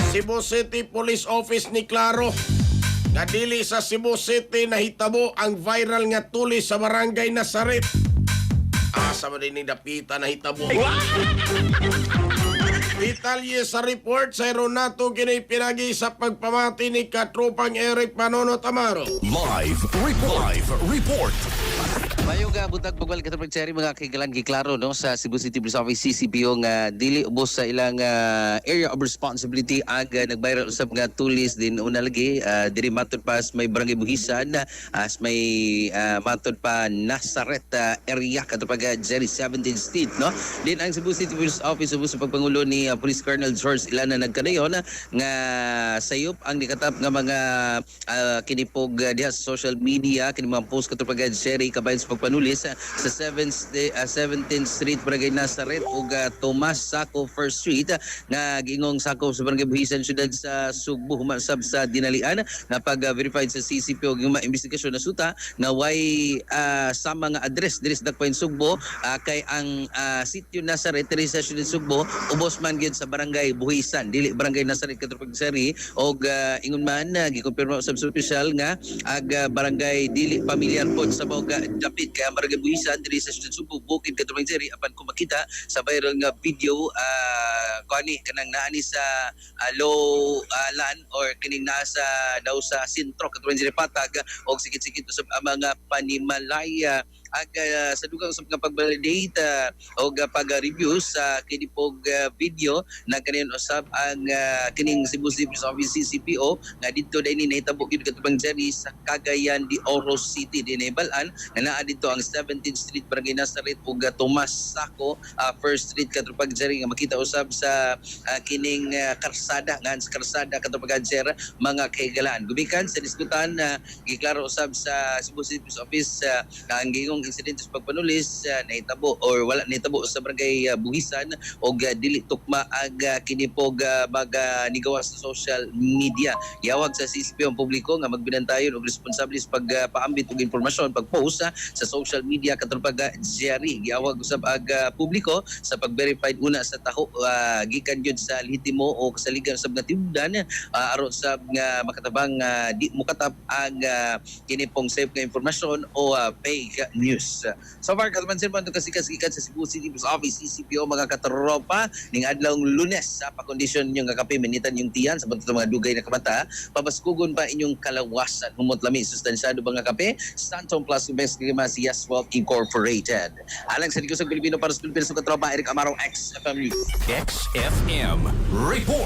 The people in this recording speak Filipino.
Cebu City Police Office ni klaro nga dili sa Cebu City nahitabo ang viral nga tulis sa barangay Nazaret. Asa man din dapita nahitabo. Detalye sa report sa Ronato kini pinagi sa pagpamati ni katropang Eric Manono Tamaro. Live report. Mayong butag pagbalik ka tapos mga kigalan giklaro no sa Cebu City Police Office CCPO nga dili ubos sa ilang area of responsibility aga nag-viral usab nga tulis din una lagi diri matud pa may barangay Buhisan as may matud pa Nazaret area katapag Jerry 17th Street no din ang Cebu City Police Office ubos sa pagpangulo ni Police Colonel George Ilana nagkadayon nga sayop ang nikatap nga mga kinipog diha sa social media kini mga post katapag Jerry kabayan sa pagpanulis sa 17th Street Barangay Nazaret ug Tomas Saco First Street nga giingong Saco sa Barangay Buhisan syudad sa Sugbo humasab sa dinalian na pag-verified sa CCPO yung investigasyon na suta na way sa mga address diri sa Dakpain Sugbo kay ang sitio Nazaret diri sa syudad Sugbo ubos man gyud sa Barangay Buhisan dili Barangay Nazaret katupag seri og ingon man gikumpirma sa official nga ag barangay dili familiar pod sa mga dapit kaya Barangay Buhisan diri sa Syudad Sugbo bukid katupag seri apan kung makita sa viral nga video kani kanang naani sa low land or kining nasa daw sa sentro katupag seri patag og sikit-sikit usab ang mga panimalaya ag sa dugang sa mga pag-validate o pag-review sa kinipog video na kanin usab ang kining Cebu City Police Office CCPO nga dito dai ni nahitabo gid katubang Jerry sa Cagayan de Oro City dinhi balan nga naa dito ang 17th Street Barangay Nazaret ug Tomas Saco First Street katubang Jerry nga makita usab sa kining karsada nga sa karsada katubang Jerry mga kaigalaan gumikan sa diskutan giklaro usab sa Cebu City Police Office ang gingong insidente sa pagpanulis nahitabo or wala nahitabo sa Barangay Buhisan o dili tukma ag kinipog baga nigawas sa social media. Yawag sa CCP ang publiko nga magbinantayon og responsable sa pagpaambit og impormasyon pagpost sa social media katong pag-Jerry. Giyawag usab ag publiko sa pag-verified una sa taho gikan gyud sa lehitimo o kasaligan usab nga tibudan aron sab nga makatabang di mukatap ang kinipong safe nga impormasyon o fake news. So far katamansin man kasikas-ikan sa Cebu City Police Office CCPO mga katropa ning adlawng Lunes sa pakondisyon yung kape minitan yung tiyan sa bantang mga dugay na kamata pabaskugon pa inyong kalawasan humot lami sustansyado ba nga kape Stanton Plus Best Crema Yaswell Incorporated alang sa Digos ng Pilipino para sa Pilipino sa katropa Eric Amaro XFM XFM report.